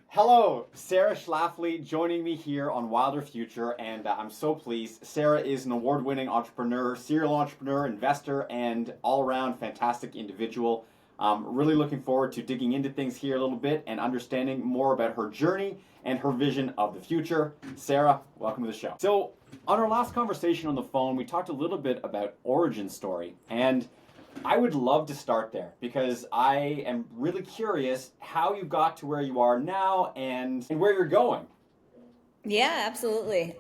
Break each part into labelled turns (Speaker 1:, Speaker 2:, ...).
Speaker 1: Hello, Sarah Schlafly joining me here on Wilder Future, and I'm so pleased. Sarah is an award-winning entrepreneur, serial entrepreneur, investor, and all-around fantastic individual. Really looking forward to digging into things here a little bit and understanding more about her journey and her vision of the future. Sarah, welcome to the show. So, on our last conversation on the phone, we talked a little bit about origin story, and I would love to start there because I am really curious how you got to where you are now and where you're going.
Speaker 2: Yeah, absolutely.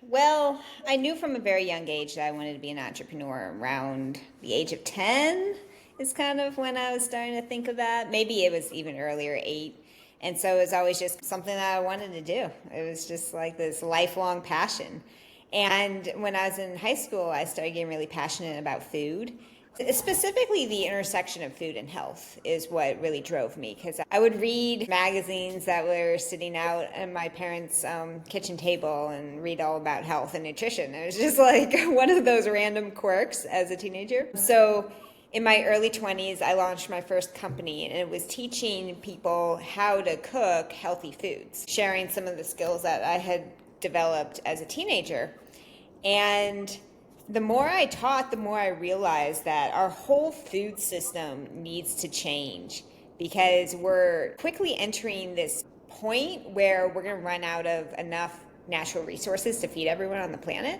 Speaker 2: Well, I knew from a very young age that I wanted to be an entrepreneur. Around the age of 10 is kind of when I was starting to think of that. Maybe it was even earlier, 8. And so it was always just something that I wanted to do. It was just like this lifelong passion. And when I was in high school, I started getting really passionate about food. Specifically, the intersection of food and health is what really drove me, because I would read magazines that were sitting out at my parents' kitchen table and read all about health and nutrition. It was just like one of those random quirks as a teenager. So in my early 20s, I launched my first company, and it was teaching people how to cook healthy foods, sharing some of the skills that I had developed as a teenager. And the more I taught, the more I realized that our whole food system needs to change, because we're quickly entering this point where we're going to run out of enough natural resources to feed everyone on the planet.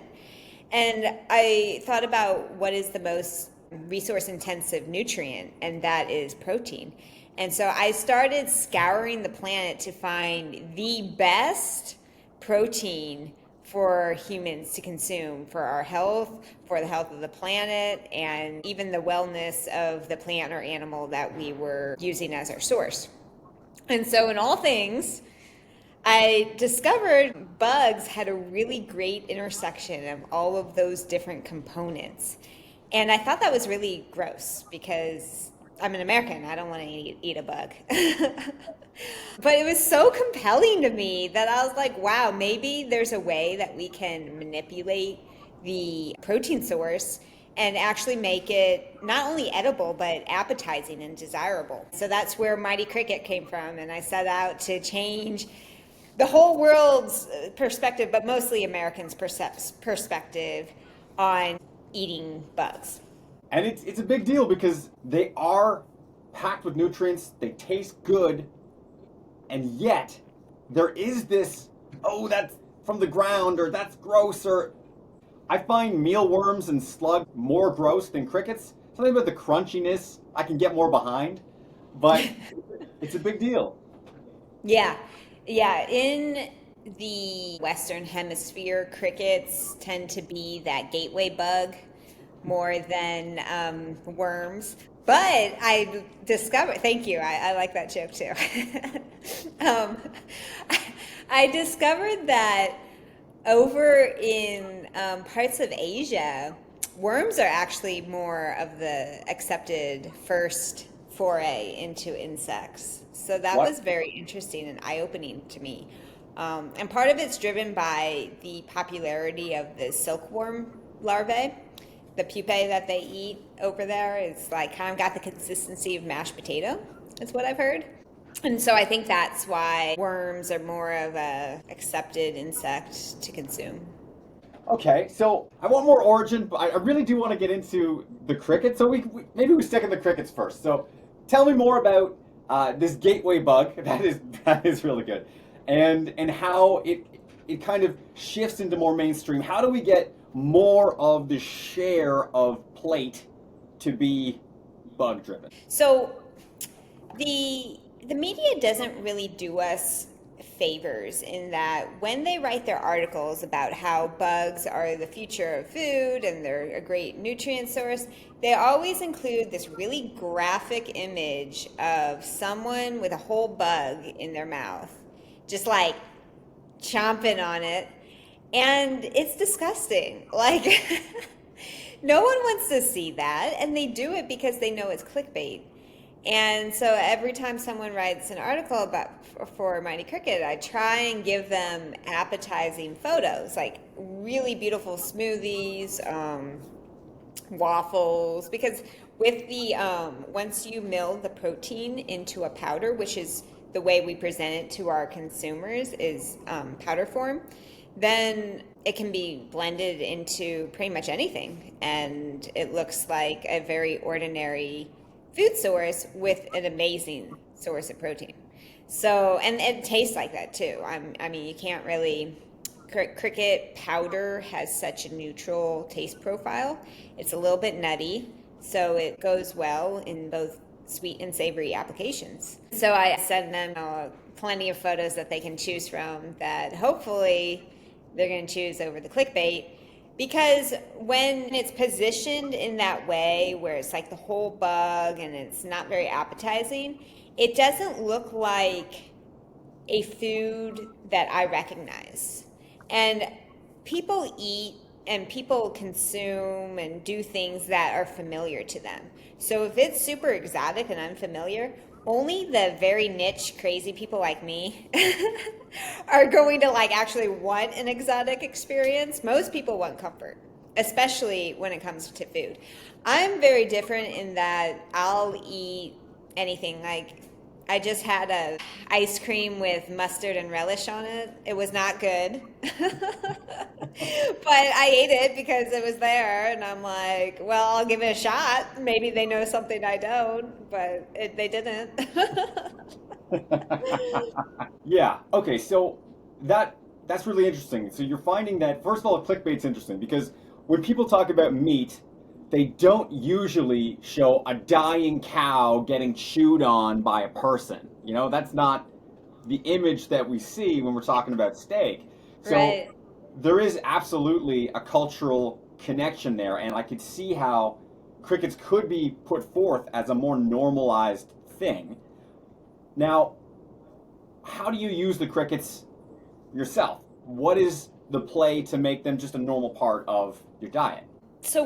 Speaker 2: And I thought about what is the most resource intensive nutrient, and that is protein. And so I started scouring the planet to find the best protein for humans to consume for our health, for the health of the planet, and even the wellness of the plant or animal that we were using as our source. And so in all things, I discovered bugs had a really great intersection of all of those different components. And I thought that was really gross because I'm an American. I don't want to eat a bug. But it was so compelling to me that I was like, wow, maybe there's a way that we can manipulate the protein source and actually make it not only edible, but appetizing and desirable. So that's where Mighty Cricket came from. And I set out to change the whole world's perspective, but mostly Americans' perspective on eating bugs.
Speaker 1: And it's a big deal because they are packed with nutrients, they taste good, and yet there is this, oh, that's from the ground, or that's gross, or I find mealworms and slug more gross than crickets. Something about the crunchiness I can get more behind, but it's a big deal.
Speaker 2: Yeah, yeah. In the Western Hemisphere, crickets tend to be that gateway bug more than worms. But I discovered, thank you, I like that joke too. um, I discovered that over in parts of Asia, worms are actually more of the accepted first foray into insects. So that
Speaker 1: What?
Speaker 2: was very interesting and eye-opening to me. And part of it's driven by the popularity of the silkworm larvae. The pupae that they eat over there is like kind of got the consistency of mashed potato, is what I've heard. And so I think that's why worms are more of a accepted insect to consume.
Speaker 1: Okay, so I want more origin, but I really do want to get into the cricket. So maybe we stick in the crickets first. So tell me more about this gateway bug. That is really good, and how it kind of shifts into more mainstream. How do we get more of the share of plate to be bug driven?
Speaker 2: So the media doesn't really do us favors in that when they write their articles about how bugs are the future of food and they're a great nutrient source, they always include this really graphic image of someone with a whole bug in their mouth, just like chomping on it. And it's disgusting. Like, no one wants to see that. And they do it because they know it's clickbait. And so every time someone writes an article about for Mighty Cricket, I try and give them appetizing photos, like really beautiful smoothies, waffles, because with the once you mill the protein into a powder, which is the way we present it to our consumers is powder form, then it can be blended into pretty much anything, and it looks like a very ordinary food source with an amazing source of protein. So, and it tastes like that too. I mean, you can't really. Cricket powder has such a neutral taste profile. It's a little bit nutty, so it goes well in both sweet and savory applications. So I send them plenty of photos that they can choose from that hopefully they're going to choose over the clickbait. Because when it's positioned in that way, where it's like the whole bug and it's not very appetizing, it doesn't look like a food that I recognize. And people eat and people consume and do things that are familiar to them. So if it's super exotic and unfamiliar, only the very niche crazy people like me are going to like actually want an exotic experience. Most people want comfort, especially when it comes to food. I'm very different in that I'll eat anything. Like I just had a ice cream with mustard and relish on it. It was not good. But I ate it because it was there, and I'm like, well, I'll give it a shot. Maybe they know something I don't, but they didn't.
Speaker 1: Yeah. Okay. So that's really interesting. So you're finding that first of all, clickbait's interesting because when people talk about meat, they don't usually show a dying cow getting chewed on by a person. You know, that's not the image that we see when we're talking about steak. So
Speaker 2: Right.
Speaker 1: there is absolutely a cultural connection there, and I could see how crickets could be put forth as a more normalized thing. Now, how do you use the crickets yourself? What is the play to make them just a normal part of your diet?
Speaker 2: So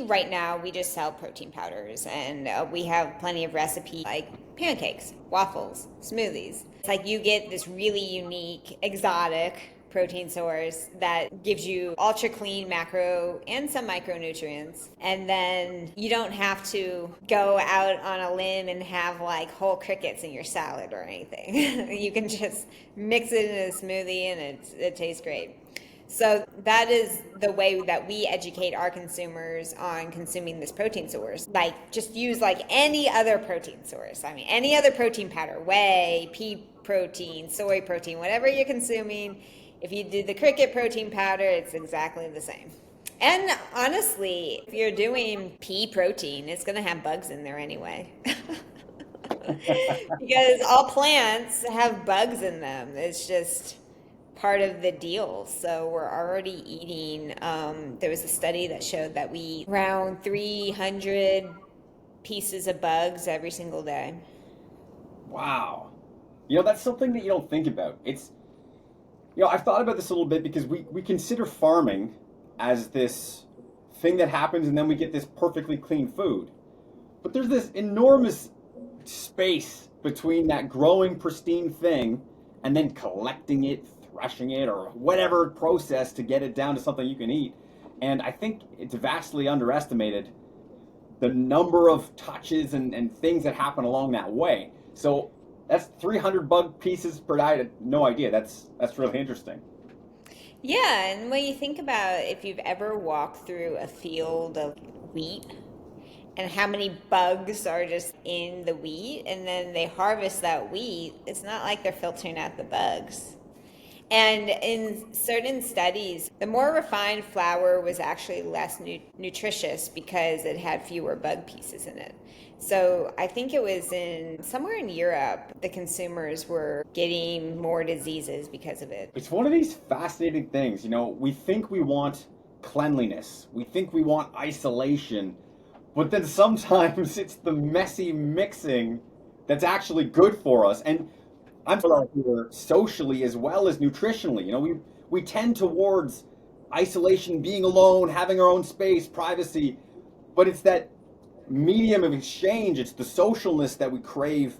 Speaker 2: right now, we just sell protein powders, and we have plenty of recipes like pancakes, waffles, smoothies. It's like you get this really unique, exotic protein source that gives you ultra clean macro and some micronutrients. And then you don't have to go out on a limb and have like whole crickets in your salad or anything. You can just mix it in a smoothie and it tastes great. So that is the way that we educate our consumers on consuming this protein source. Like just use like any other protein source. I mean, any other protein powder, whey, pea protein, soy protein, whatever you're consuming. If you do the cricket protein powder, it's exactly the same. And honestly, if you're doing pea protein, it's going to have bugs in there anyway. Because all plants have bugs in them. It's just part of the deal. So we're already eating, there was a study that showed that we eat around 300 pieces of bugs every single day.
Speaker 1: Wow. You know, that's something that you don't think about. I've thought about this a little bit because we consider farming as this thing that happens and then we get this perfectly clean food. But there's this enormous space between that growing pristine thing and then collecting it, threshing it, or whatever process to get it down to something you can eat. And I think it's vastly underestimated the number of touches and things that happen along that way. So that's 300 bug pieces per diet. No idea. That's really interesting.
Speaker 2: Yeah, and when you think about if you've ever walked through a field of wheat and how many bugs are just in the wheat, and then they harvest that wheat, it's not like they're filtering out the bugs. And in certain studies, the more refined flour was actually less nutritious because it had fewer bug pieces in it. So I think it was somewhere in Europe, the consumers were getting more diseases because of it.
Speaker 1: It's one of these fascinating things. You know, we think we want cleanliness, we think we want isolation, but then sometimes it's the messy mixing that's actually good for us. And I'm here socially as well as nutritionally. You know, we tend towards isolation, being alone, having our own space, privacy, but it's that medium of exchange. It's the socialness that we crave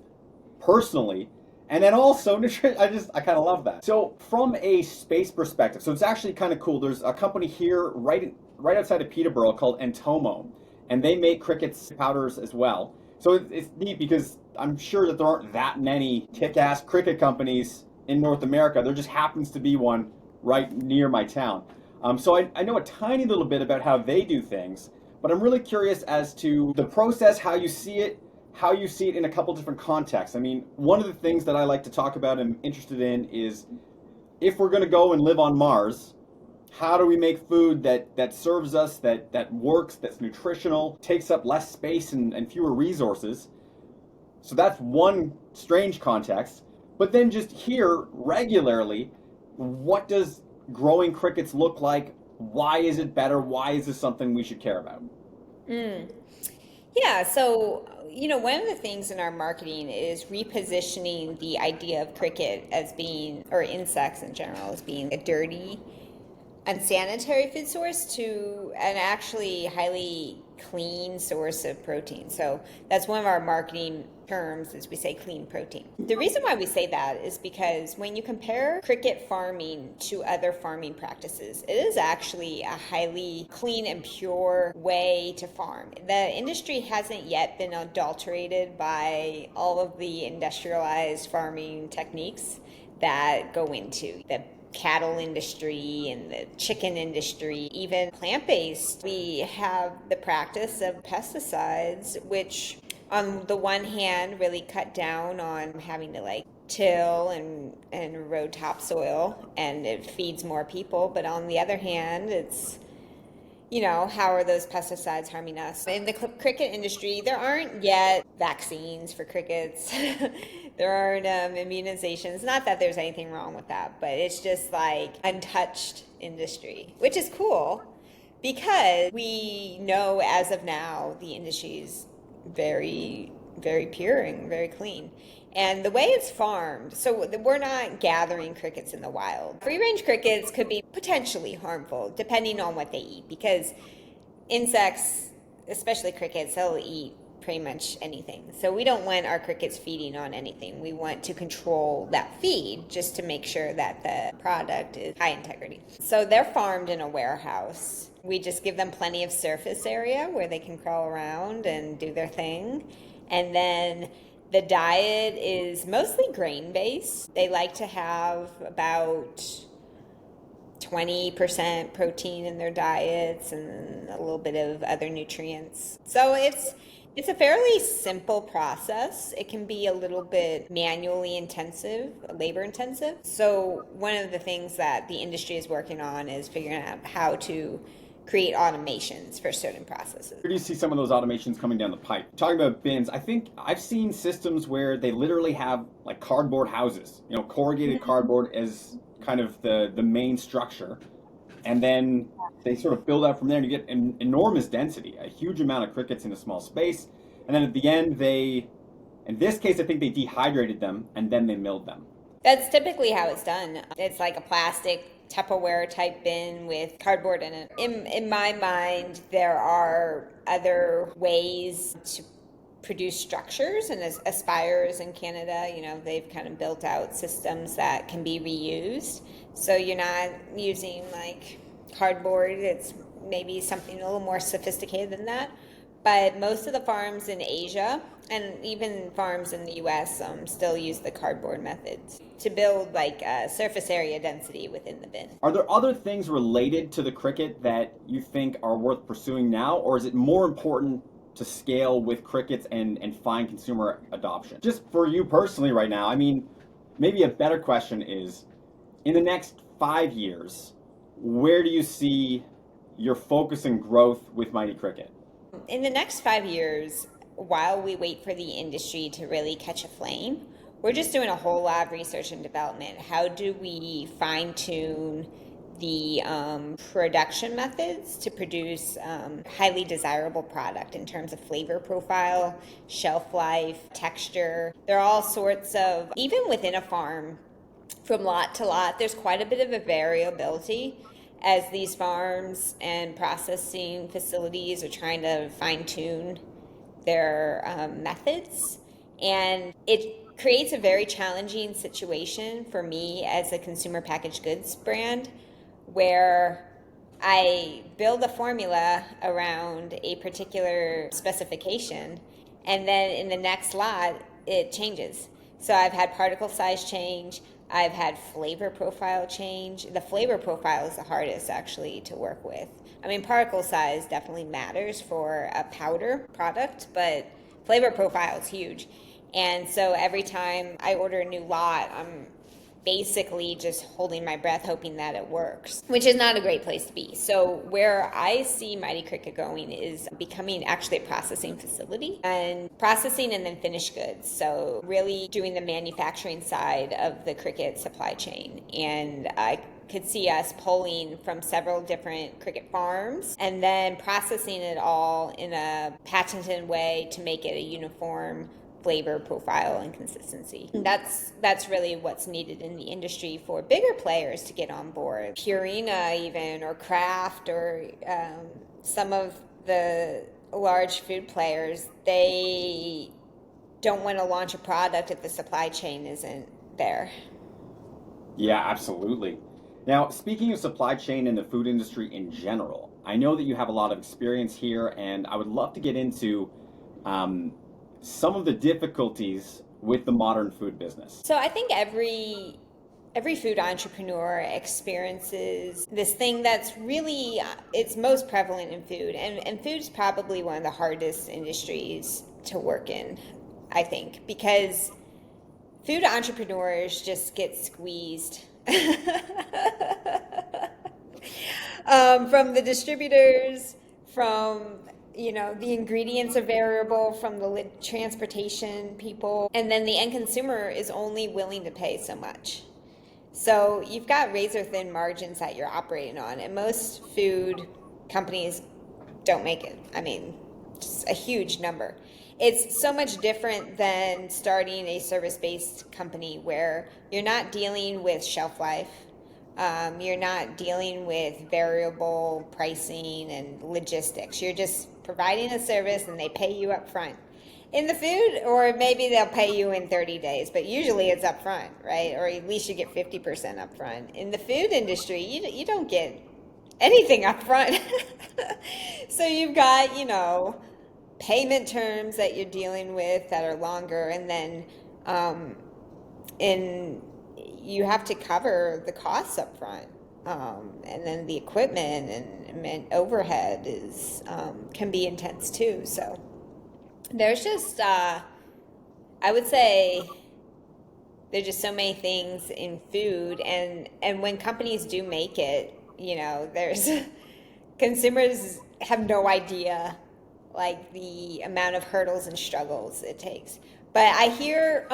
Speaker 1: personally, and then also I kind of love that. So from a space perspective, so it's actually kind of cool. There's a company here right right outside of Peterborough called Entomo, and they make crickets powders as well. So it's neat because I'm sure that there aren't that many kick-ass cricket companies in North America. There just happens to be one right near my town. So I know a tiny little bit about how they do things, but I'm really curious as to the process, how you see it in a couple different contexts. I mean, one of the things that I like to talk about and am interested in is if we're going to go and live on Mars, how do we make food that serves us, that works, that's nutritional, takes up less space and fewer resources? So that's one strange context. But then just here, regularly, what does growing crickets look like? Why is it better? Why is this something we should care about?
Speaker 2: Mm. Yeah, so, one of the things in our marketing is repositioning the idea of cricket as being, or insects in general, as being a dirty, unsanitary food source to an actually highly clean source of protein. So that's one of our marketing terms, is we say clean protein. The reason why we say that is because when you compare cricket farming to other farming practices, it is actually a highly clean and pure way to farm. The industry hasn't yet been adulterated by all of the industrialized farming techniques that go into the cattle industry and the chicken industry, even plant-based. We have the practice of pesticides, which on the one hand really cut down on having to till and erode topsoil, and it feeds more people. But on the other hand, it's how are those pesticides harming us? In the cricket industry, there aren't yet vaccines for crickets. There aren't immunizations. Not that there's anything wrong with that, but it's just untouched industry, which is cool because we know as of now the industry is very, very pure and very clean. And the way it's farmed, so we're not gathering crickets in the wild. Free-range crickets could be potentially harmful depending on what they eat, because insects, especially crickets, they'll eat pretty much anything. So we don't want our crickets feeding on anything. We want to control that feed just to make sure that the product is high integrity. So they're farmed in a warehouse. We just give them plenty of surface area where they can crawl around and do their thing. And then the diet is mostly grain-based. They like to have about 20% protein in their diets and a little bit of other nutrients. So it's a fairly simple process. It can be a little bit manually intensive, labor intensive. So one of the things that the industry is working on is figuring out how to create automations for certain processes.
Speaker 1: Where do you see some of those automations coming down the pipe? Talking about bins, I think I've seen systems where they literally have cardboard houses, corrugated cardboard as kind of the main structure. And then they sort of build out from there and you get an enormous density, a huge amount of crickets in a small space. And then at the end, in this case, I think they dehydrated them and then they milled them.
Speaker 2: That's typically how it's done. It's like a plastic Tupperware type bin with cardboard in it. In my mind, there are other ways to produce structures, and as Aspires in Canada, they've kind of built out systems that can be reused. So you're not using cardboard, it's maybe something a little more sophisticated than that. But most of the farms in Asia and even farms in the US still use the cardboard methods to build a surface area density within the bin.
Speaker 1: Are there other things related to the cricket that you think are worth pursuing now, or is it more important to scale with crickets and find consumer adoption? Just for you personally right now, I mean, maybe a better question is, in the next 5 years, where do you see your focus and growth with Mighty Cricket?
Speaker 2: In the next 5 years, while we wait for the industry to really catch a flame, we're just doing a whole lot of research and development. How do we fine-tune the production methods to produce highly desirable product in terms of flavor profile, shelf life, texture? There are all sorts of, even within a farm, from lot to lot, there's quite a bit of a variability as these farms and processing facilities are trying to fine-tune their methods. And it creates a very challenging situation for me as a consumer packaged goods brand, where I build a formula around a particular specification, and then in the next lot, it changes. So I've had particle size change, I've had flavor profile change. The flavor profile is the hardest actually to work with. I mean, particle size definitely matters for a powder product, but flavor profile is huge. And so every time I order a new lot, I'm basically just holding my breath hoping that it works, which is not a great place to be. So where I see Mighty Cricket going is becoming actually a processing facility, and processing and then finished goods. So really doing the manufacturing side of the cricket supply chain. And I could see us pulling from several different cricket farms and then processing it all in a patented way to make it a uniform flavor profile and consistency. That's really what's needed in the industry for bigger players to get on board. Purina even, or Kraft, or some of the large food players, they don't want to launch a product if the supply chain isn't there.
Speaker 1: Yeah, absolutely. Now, speaking of supply chain and the food industry in general, I know that you have a lot of experience here, and I would love to get into um, some of the difficulties with the modern food business.
Speaker 2: So I think every food entrepreneur experiences this thing that's really it's most prevalent in food, and food's probably one of the hardest industries to work in, I think, because food entrepreneurs just get squeezed from the distributors, from the ingredients are variable from the transportation people, and then the end consumer is only willing to pay so much. So you've got razor thin margins that you're operating on, and most food companies don't make it. I mean, just a huge number. It's so much different than starting a service-based company where you're not dealing with shelf life. You're not dealing with variable pricing and logistics. You're just providing a service and they pay you up front. In the food, or maybe they'll pay you in 30 days, but usually it's up front, right? Or at least you get 50% up front. In the food industry, you don't get anything up front. So you've got, payment terms that you're dealing with that are longer, and then in you have to cover the costs up front, and then the equipment and overhead is can be intense too. So there's just I would say there's just so many things in food, and when companies do make it, there's consumers have no idea like the amount of hurdles and struggles it takes. But I hear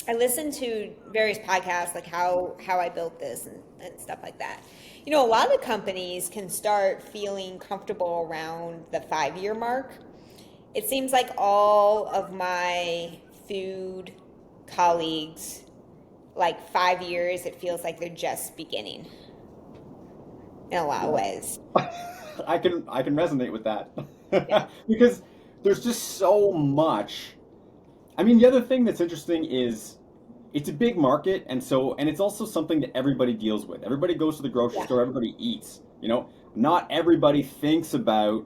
Speaker 2: I listen to various podcasts like how I built this and stuff like that. A lot of companies can start feeling comfortable around the 5-year mark. It seems like all of my food colleagues, like 5 years, it feels like they're just beginning in a lot of ways.
Speaker 1: I can resonate with that.
Speaker 2: Yeah.
Speaker 1: Because there's just so much. I mean, the other thing that's interesting is it's a big market, and it's also something that everybody deals with. Everybody goes to the grocery
Speaker 2: Yeah.
Speaker 1: store, everybody eats. Not everybody thinks about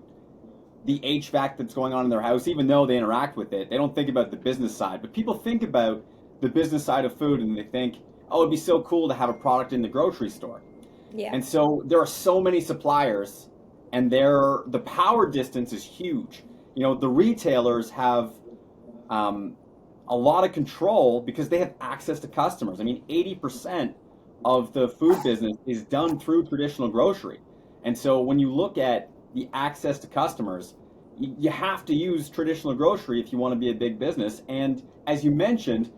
Speaker 1: the HVAC that's going on in their house, even though they interact with it. They don't think about the business side, but people think about the business side of food, and they think, oh, it'd be so cool to have a product in the grocery store.
Speaker 2: Yeah.
Speaker 1: And so there are so many suppliers, and the power distance is huge. The retailers have a lot of control because they have access to customers. I mean, 80% of the food business is done through traditional grocery. And so when you look at the access to customers, you have to use traditional grocery if you want to be a big business. And as you mentioned,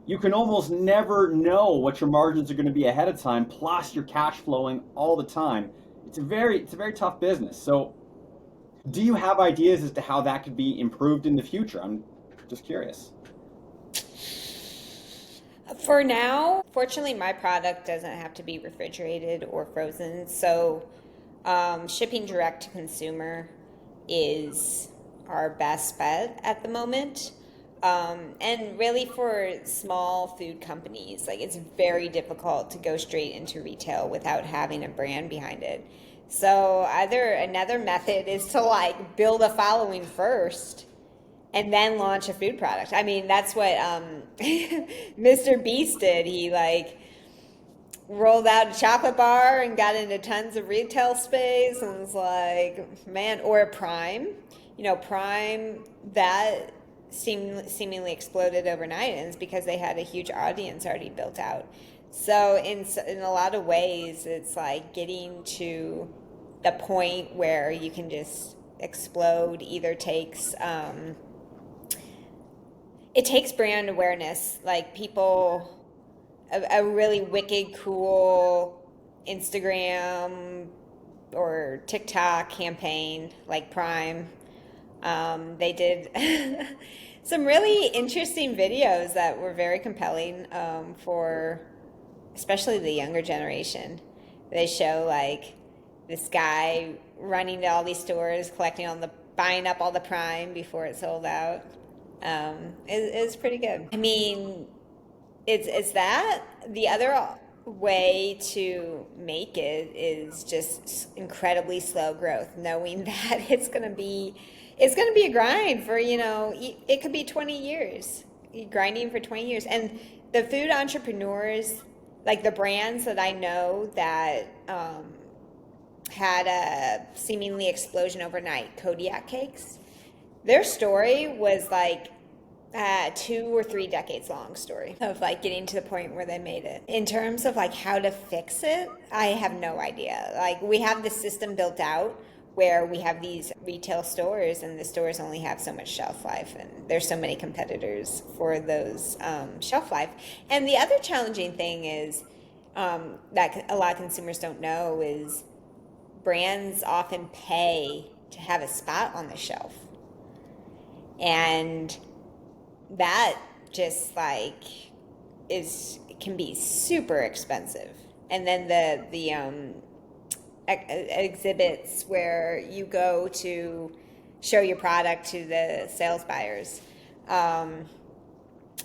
Speaker 1: you can almost never know what your margins are going to be ahead of time, plus you're cash flowing all the time. It's a very tough business. So do you have ideas as to how that could be improved in the future? I'm just curious.
Speaker 2: For now, fortunately, my product doesn't have to be refrigerated or frozen. So shipping direct to consumer is our best bet at the moment. And really for small food companies, like it's very difficult to go straight into retail without having a brand behind it. So either another method is to like build a following first and then launch a food product. I mean, that's what Mr. Beast did. He like rolled out a chocolate bar and got into tons of retail space and was like, man, or Prime, Prime that seemingly exploded overnight, and it's because they had a huge audience already built out. So in a lot of ways, it's like getting to the point where you can just explode either takes it takes brand awareness, like people, a really wicked cool Instagram or TikTok campaign like Prime. They did some really interesting videos that were very compelling for especially the younger generation. They show like this guy running to all these stores, collecting buying up all the Prime before it sold out. It's pretty good. I mean, it's that. The other way to make it is just incredibly slow growth, knowing that it's going to be a grind for, it could be 20 years, grinding for 20 years. And the food entrepreneurs, like the brands that I know that had a seemingly explosion overnight, Kodiak Cakes, their story was like 2 or 3 decades long story of like getting to the point where they made it. In terms of like how to fix it, I have no idea. Like we have the system built out where we have these retail stores and the stores only have so much shelf life and there's so many competitors for those shelf life. And the other challenging thing is that a lot of consumers don't know is brands often pay to have a spot on the shelf. And that just like can be super expensive. And then the exhibits where you go to show your product to the sales buyers,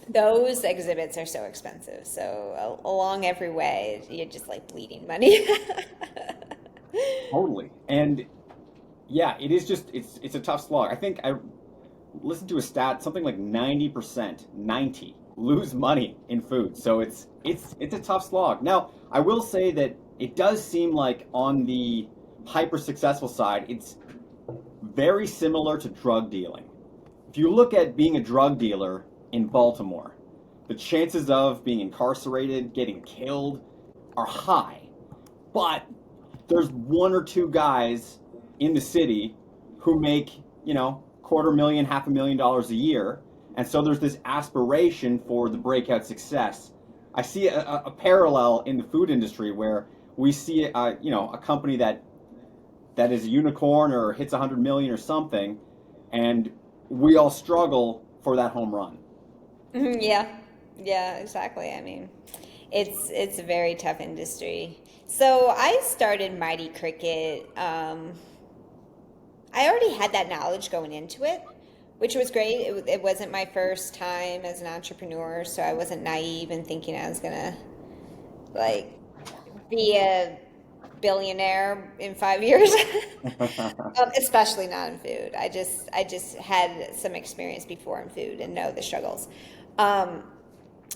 Speaker 2: those exhibits are so expensive. So along every way, you're just like bleeding money.
Speaker 1: Totally. And yeah, it is just it's a tough slog. I think I listened to a stat, something like 90% lose money in food. So it's a tough slog. Now, I will say that it does seem like on the hyper successful side, it's very similar to drug dealing. If you look at being a drug dealer in Baltimore, the chances of being incarcerated, getting killed are high. But there's 1 or 2 guys in the city who make, $250,000, $500,000 a year. And so there's this aspiration for the breakout success. I see a parallel in the food industry where we see a company that is a unicorn or hits 100 million or something, and we all struggle for that home run.
Speaker 2: Yeah, exactly. I mean, it's a very tough industry. So I started Mighty Cricket. I already had that knowledge going into it, which was great. It wasn't my first time as an entrepreneur, so I wasn't naive in thinking I was gonna like be a billionaire in 5 years. Especially not in food. I just had some experience before in food and know the struggles.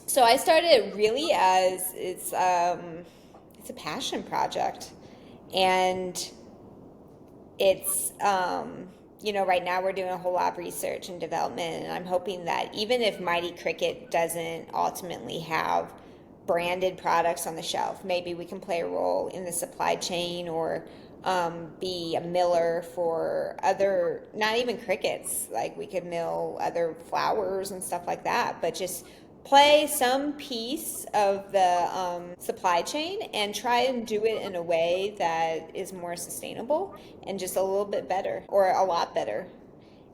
Speaker 2: So I started really as it's a passion project, and it's right now we're doing a whole lot of research and development, and I'm hoping that even if Mighty Cricket doesn't ultimately have branded products on the shelf, maybe we can play a role in the supply chain or be a miller for other, not even crickets, like we could mill other flowers and stuff like that, but just play some piece of the supply chain and try and do it in a way that is more sustainable and just a little bit better or a lot better.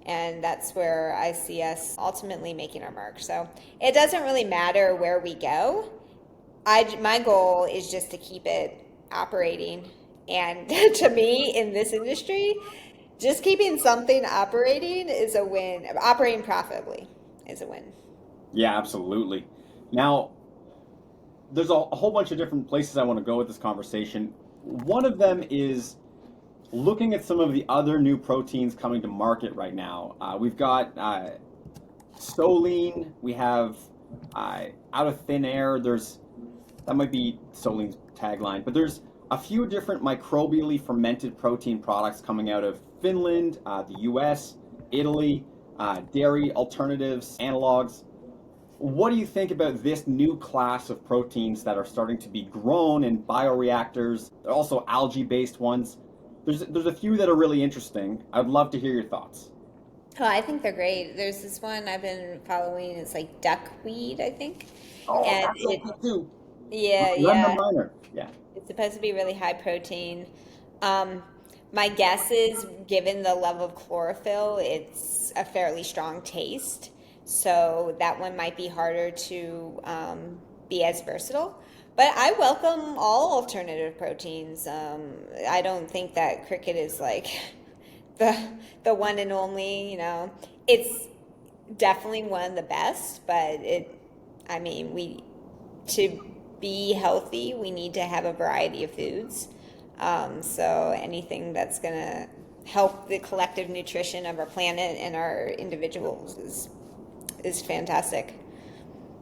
Speaker 2: And that's where I see us ultimately making our mark. So it doesn't really matter where we go. My goal is just to keep it operating. And to me, in this industry, just keeping something operating is a win, operating profitably. is a win.
Speaker 1: Yeah, absolutely. Now, there's a whole bunch of different places I want to go with this conversation. One of them is looking at some of the other new proteins coming to market right now. We've got Solein, we have out of thin air. That might be Solein's tagline, but there's a few different microbially fermented protein products coming out of Finland, the US, Italy, dairy alternatives, analogs. What do you think about this new class of proteins that are starting to be grown in bioreactors? There are also algae-based ones. There's a few that are really interesting. I'd love to hear your thoughts.
Speaker 2: Oh, I think they're great. There's this one I've been following. It's like duckweed, I think.
Speaker 1: Oh,
Speaker 2: And
Speaker 1: that's so good too.
Speaker 2: yeah,
Speaker 1: Minor. Yeah.
Speaker 2: it's supposed to be really high protein. Um, my guess is, given the level of chlorophyll, it's a fairly strong taste. So that one might be harder to be as versatile. But I welcome all alternative proteins. I don't think that cricket is like the the one and only. It's definitely one of the best. But I mean, we to be healthy, we need to have a variety of foods. So anything that's gonna help the collective nutrition of our planet and our individuals is fantastic.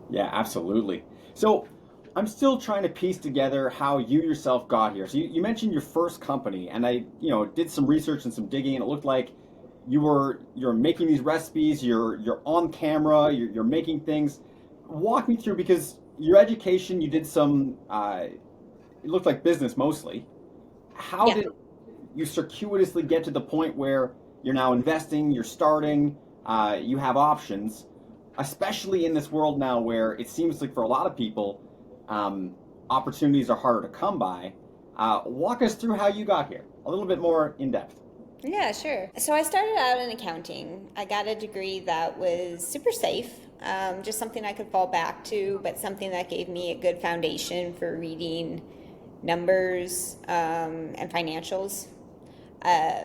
Speaker 1: Yeah, absolutely. So I'm still trying to piece together how you yourself got here. So you mentioned your first company, and I, did some research and some digging, and it looked like you're making these recipes, you're on camera, you're making things. Walk me through, because your education, you did some, it looked like business mostly. How
Speaker 2: Yeah.
Speaker 1: did you circuitously get to the point where you're now investing, you're starting, you have options, especially in this world now where it seems like for a lot of people, opportunities are harder to come by. Walk us through how you got here, a little bit more in depth.
Speaker 2: Yeah, sure. So I started out in accounting. I got a degree that was super safe, just something I could fall back to, but something that gave me a good foundation for reading numbers and financials. Uh,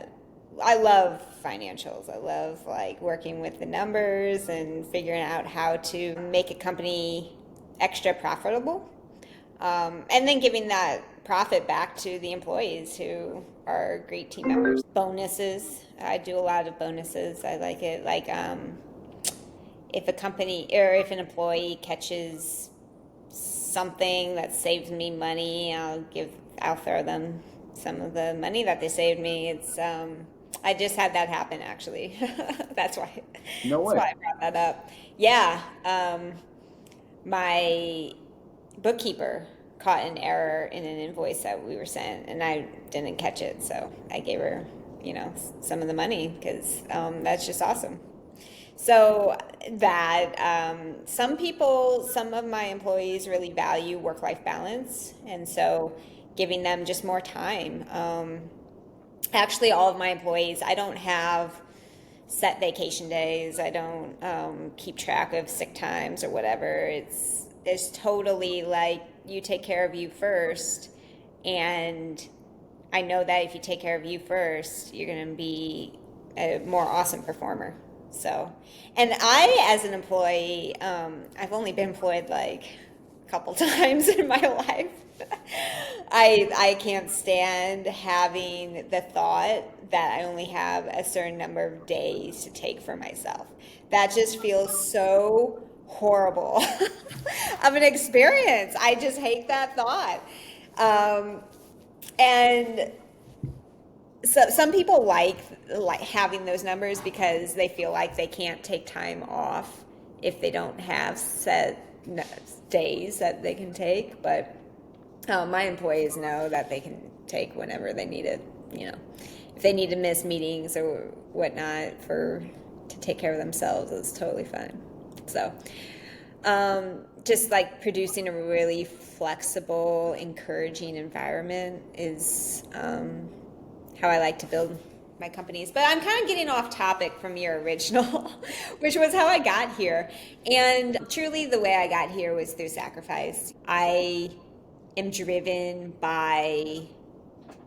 Speaker 2: I love financials. I love like working with the numbers and figuring out how to make a company extra profitable. And then giving that profit back to the employees who are great team members. Bonuses. I do a lot of bonuses. I like it. Like if a company or if an employee catches something that saves me money, I'll throw them some of the money that they saved me. It's I just had that happen actually. that's why
Speaker 1: No
Speaker 2: that's
Speaker 1: way.
Speaker 2: why I brought that up. Yeah. My bookkeeper caught an error in an invoice that we were sent, and I didn't catch it, so I gave her, some of the money because that's just awesome. So some of my employees really value work-life balance, and so giving them just more time. Actually, all of my employees, I don't have set vacation days. I don't keep track of sick times or whatever. It's totally like you take care of you first, and I know that if you take care of you first, you're going to be a more awesome performer. So, and I, as an employee, I've only been employed like a couple times in my life. I can't stand having the thought that I only have a certain number of days to take for myself. That just feels so horrible of an experience. I just hate that thought. And so some people like having those numbers because they feel like they can't take time off if they don't have set days that they can take. But my employees know that they can take whenever they need it. If they need to miss meetings or whatnot to take care of themselves, it's totally fine. So, just like producing a really flexible, encouraging environment is how I like to build my companies. But I'm kind of getting off topic from your original, which was how I got here. And truly, the way I got here was through sacrifice. I am driven by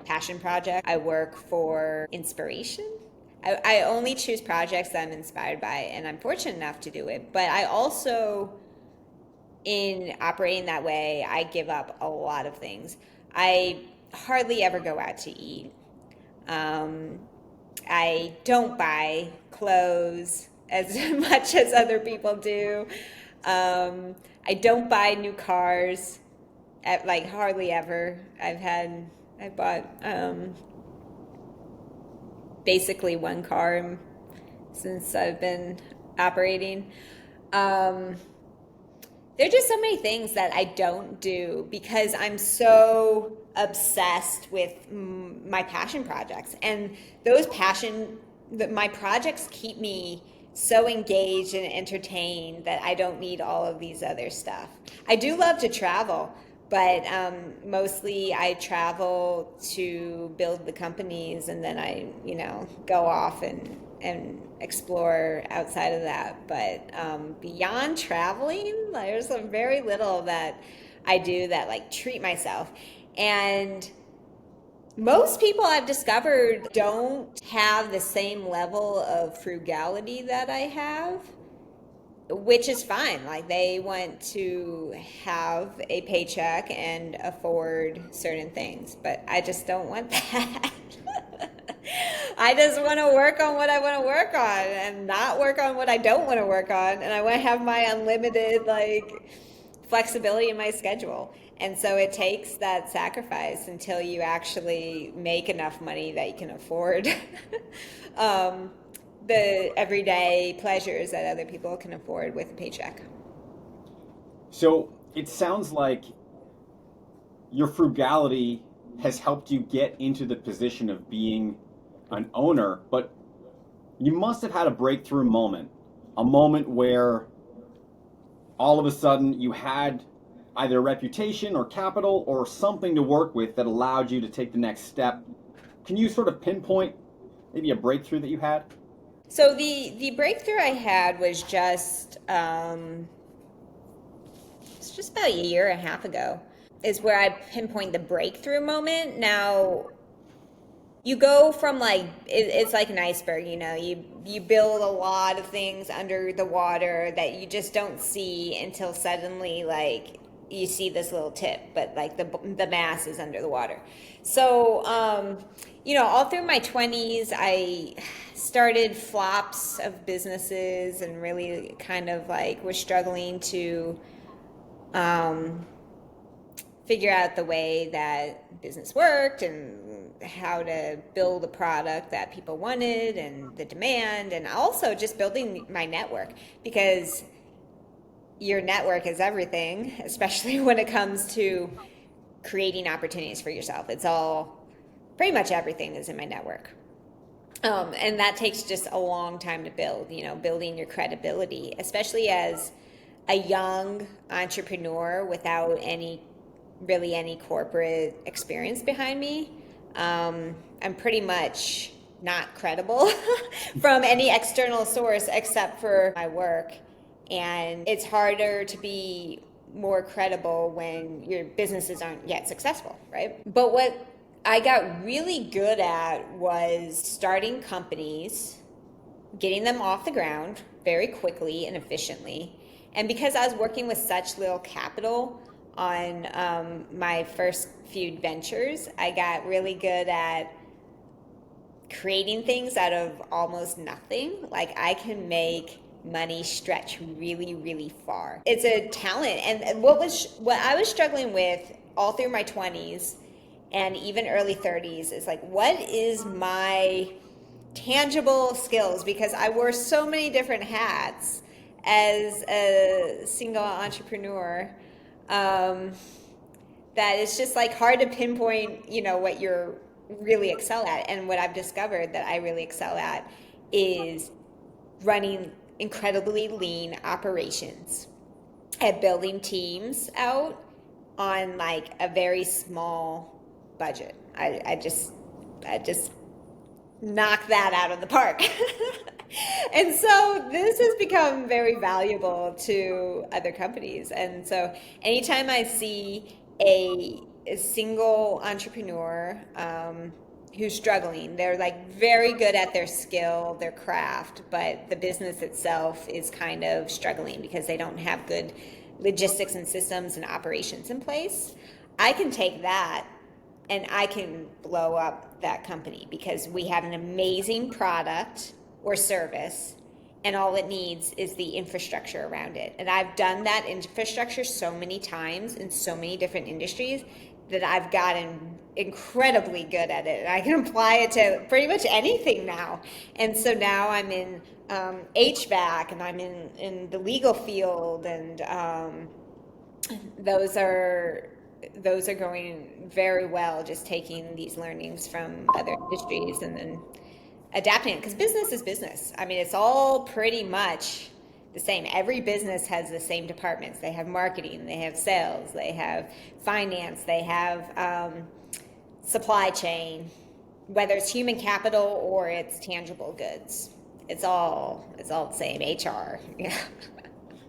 Speaker 2: passion project. I work for inspiration. I only choose projects that I'm inspired by, and I'm fortunate enough to do it. But I also, in operating that way, I give up a lot of things. I hardly ever go out to eat. Um, I don't buy clothes as much as other people do. I don't buy new cars, like hardly ever. I bought basically one car since I've been operating. Um, there are just so many things that I don't do because I'm so obsessed with my passion projects. And my projects keep me so engaged and entertained that I don't need all of these other stuff. I do love to travel, but mostly I travel to build the companies, and then I, go off and explore outside of that. But beyond traveling, there's very little that I do that like treat myself. And most people I've discovered don't have the same level of frugality that I have, which is fine. Like they want to have a paycheck and afford certain things, but I just don't want that. I just want to work on what I want to work on and not work on what I don't want to work on. And I want to have my unlimited flexibility in my schedule. And so it takes that sacrifice until you actually make enough money that you can afford the everyday pleasures that other people can afford with a paycheck.
Speaker 1: So it sounds like your frugality has helped you get into the position of being an owner, but you must have had a breakthrough moment, a moment where all of a sudden you had either a reputation or capital or something to work with that allowed you to take the next step. Can you sort of pinpoint maybe a breakthrough that you had?
Speaker 2: So the breakthrough I had was it's just about a year and a half ago, is where I pinpoint the breakthrough moment. Now, you go from it's like an iceberg, you build a lot of things under the water that you just don't see until suddenly you see this little tip, but the mass is under the water. So all through my 20s I started flops of businesses and really kind of was struggling to figure out the way that business worked and how to build a product that people wanted and the demand, and also just building my network, because your network is everything, especially when it comes to creating opportunities for yourself. It's all, pretty much everything is in my network. And that takes just a long time to build, building your credibility, especially as a young entrepreneur without any corporate experience behind me. I'm pretty much not credible from any external source except for my work. And it's harder to be more credible when your businesses aren't yet successful, right? But what I got really good at was starting companies, getting them off the ground very quickly and efficiently. And because I was working with such little capital on my first few ventures, I got really good at creating things out of almost nothing. Like I can make money stretch really, really far. It's a talent. And what I was struggling with all through my 20s and even early 30s is what is my tangible skills? Because I wore so many different hats as a single entrepreneur, that it's just hard to pinpoint, what you're really excel at. And what I've discovered that I really excel at is running incredibly lean operations, at building teams out on a very small budget. I just knock that out of the park. And so this has become very valuable to other companies. And so anytime I see a single entrepreneur who's struggling. They're like very good at their skill, their craft, but the business itself is kind of struggling because they don't have good logistics and systems and operations in place. I can take that and I can blow up that company because we have an amazing product or service, and all it needs is the infrastructure around it. And I've done that infrastructure so many times in so many different industries that I've gotten incredibly good at it. And I can apply it to pretty much anything now. And so now I'm in HVAC, and I'm in the legal field, and those are going very well, just taking these learnings from other industries and then adapting it, because business is business. I mean, it's all pretty much the same. Every business has the same departments. They have marketing, they have sales, they have finance, they have supply chain, whether it's human capital or it's tangible goods. It's all the same. HR. Yeah.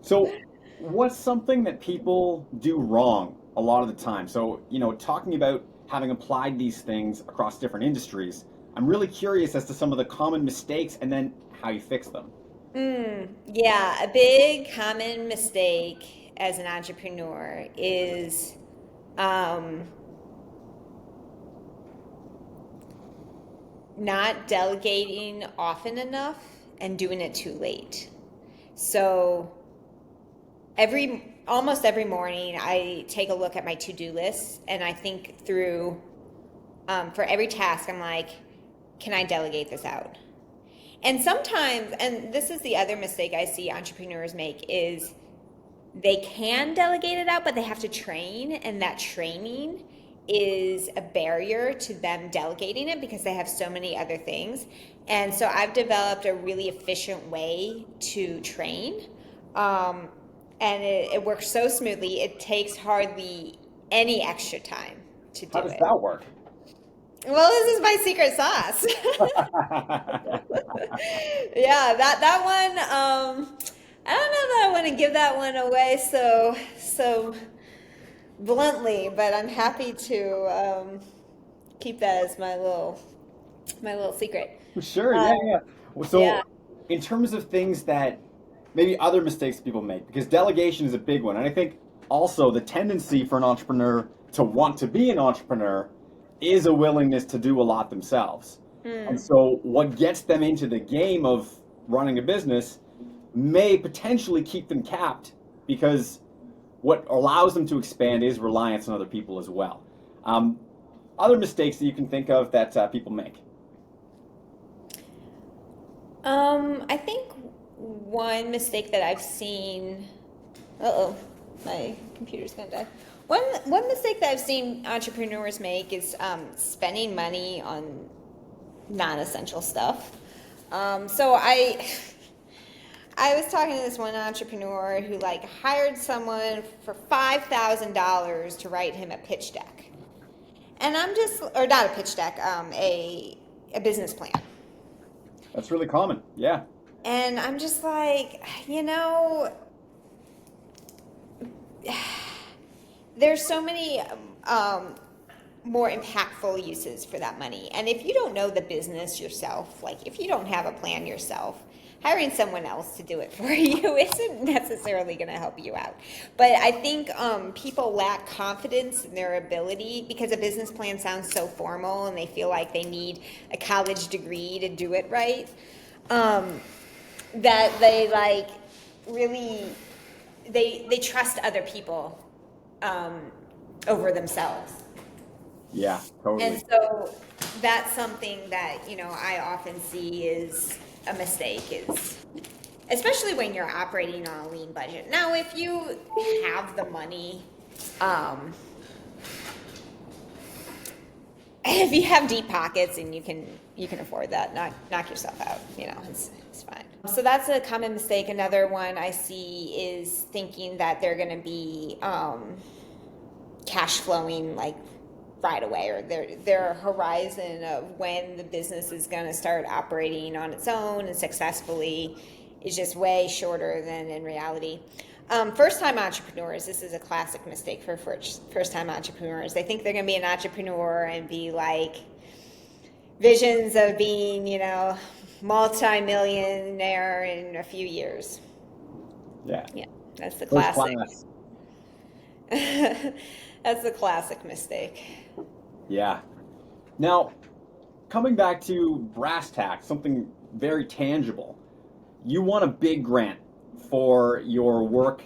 Speaker 1: So, what's something that people do wrong a lot of the time? So, talking about having applied these things across different industries, I'm really curious as to some of the common mistakes and then how you fix them.
Speaker 2: Yeah, a big common mistake as an entrepreneur is not delegating often enough and doing it too late. So almost every morning I take a look at my to-do list and I think through, for every task, I'm like, can I delegate this out? And sometimes, and this is the other mistake I see entrepreneurs make, is they can delegate it out, but they have to train, and that training is a barrier to them delegating it because they have so many other things. And so I've developed a really efficient way to train, and it works so smoothly. It takes hardly any extra time to do it.
Speaker 1: How does that work?
Speaker 2: Well, this is my secret sauce. Yeah, that one, I don't know that I want to give that one away so bluntly, but I'm happy to keep that as my little secret.
Speaker 1: Sure, yeah. So,
Speaker 2: yeah.
Speaker 1: in terms of things that maybe other mistakes people make, because delegation is a big one, and I think also the tendency for an entrepreneur to want to be an entrepreneur is a willingness to do a lot themselves. And so what gets them into the game of running a business may potentially keep them capped, because what allows them to expand is reliance on other people as well. Other mistakes that you can think of that people make?
Speaker 2: I think one mistake that I've seen, my computer's gonna die. One mistake that I've seen entrepreneurs make is spending money on non-essential stuff. So I was talking to this one entrepreneur who hired someone for $5,000 to write him a pitch deck, and or not a pitch deck, a business plan.
Speaker 1: That's really common, yeah.
Speaker 2: And I'm just like, there's so many more impactful uses for that money. And if you don't know the business yourself, if you don't have a plan yourself, hiring someone else to do it for you isn't necessarily going to help you out. But I think people lack confidence in their ability because a business plan sounds so formal and they feel like they need a college degree to do it right, that they really, they trust other people over themselves.
Speaker 1: Yeah, totally.
Speaker 2: And so that's something that, I often see is a mistake, is especially when you're operating on a lean budget. Now, if you have the money, if you have deep pockets and you can afford that, knock yourself out, it's fine. So that's a common mistake. Another one I see is thinking that they're going to be cash flowing right away, or their horizon of when the business is going to start operating on its own and successfully is just way shorter than in reality. First-time entrepreneurs, this is a classic mistake for first-time entrepreneurs. They think they're going to be an entrepreneur and be visions of being, multi-millionaire in a few years.
Speaker 1: Yeah.
Speaker 2: Yeah, that's the
Speaker 1: First
Speaker 2: classic.
Speaker 1: class.
Speaker 2: That's the classic mistake.
Speaker 1: Yeah. Now, coming back to brass tacks, something very tangible. You won a big grant for your work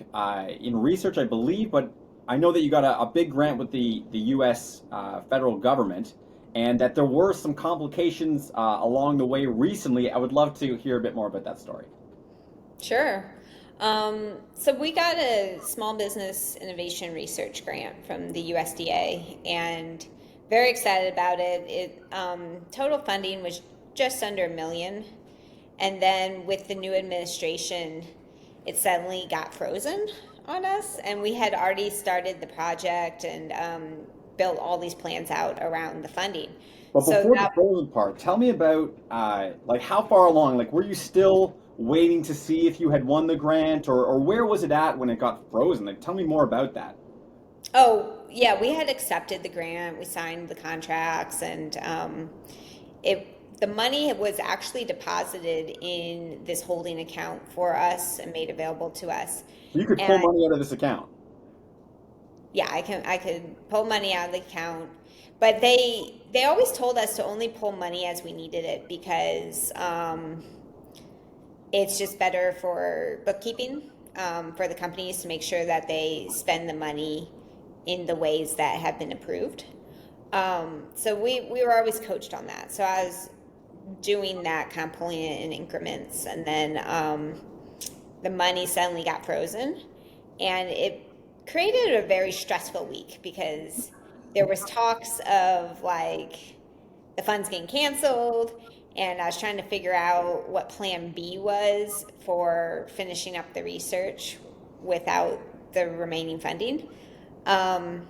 Speaker 1: in research, I believe, but I know that you got a big grant with the U.S. Federal government, and that there were some complications along the way recently. I would love to hear a bit more about that story.
Speaker 2: Sure. So we got a small business innovation research grant from the USDA, and very excited about it. Total funding was just under $1 million, and then with the new administration, it suddenly got frozen on us, and we had already started the project and built all these plans out around the funding.
Speaker 1: But
Speaker 2: So
Speaker 1: before the
Speaker 2: that
Speaker 1: frozen part, tell me about like how far along. Like, were you still waiting to see if you had won the grant, or where was it at when it got frozen? Like, tell me more about that.
Speaker 2: Oh, yeah, we had accepted the grant, we signed the contracts, and the money was actually deposited in this holding account for us and made available to us.
Speaker 1: So you could pull
Speaker 2: And
Speaker 1: money out of this account.
Speaker 2: yeah, I could pull money out of the account, but they always told us to only pull money as we needed it because it's just better for bookkeeping for the companies to make sure that they spend the money in the ways that have been approved. So we were always coached on that. So I was doing that, kind of pulling it in increments, and then the money suddenly got frozen, and it created a very stressful week because there was talks of like the funds getting canceled, and I was trying to figure out what plan B was for finishing up the research without the remaining funding. And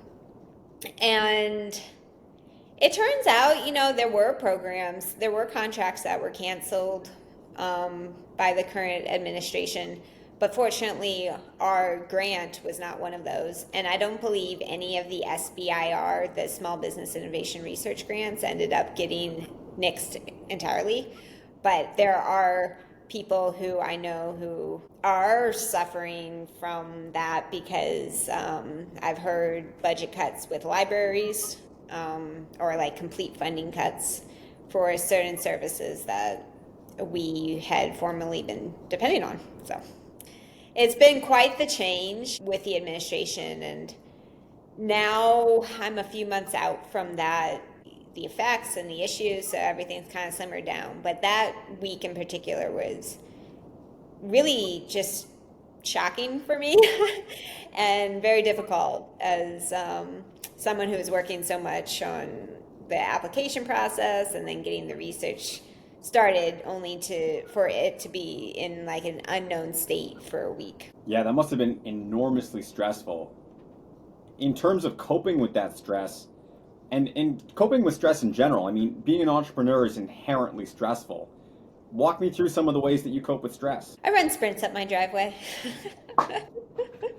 Speaker 2: it turns out, there were programs, there were contracts that were canceled by the current administration, but fortunately, our grant was not one of those. And I don't believe any of the SBIR, the Small Business Innovation Research grants, ended up getting nixed entirely. But there are people who I know who are suffering from that because I've heard budget cuts with libraries or like complete funding cuts for certain services that we had formerly been depending on. So it's been quite the change with the administration, and now I'm a few months out from that, the effects and the issues, so everything's kind of simmered down. But that week in particular was really just shocking for me and very difficult as someone who was working so much on the application process and then getting the research started only for it to be in like an unknown state for a week.
Speaker 1: Yeah, that must have been enormously stressful. In terms of coping with that stress, and coping with stress in general, I mean, being an entrepreneur is inherently stressful. Walk me through some of the ways that you cope with stress.
Speaker 2: I run sprints up my driveway.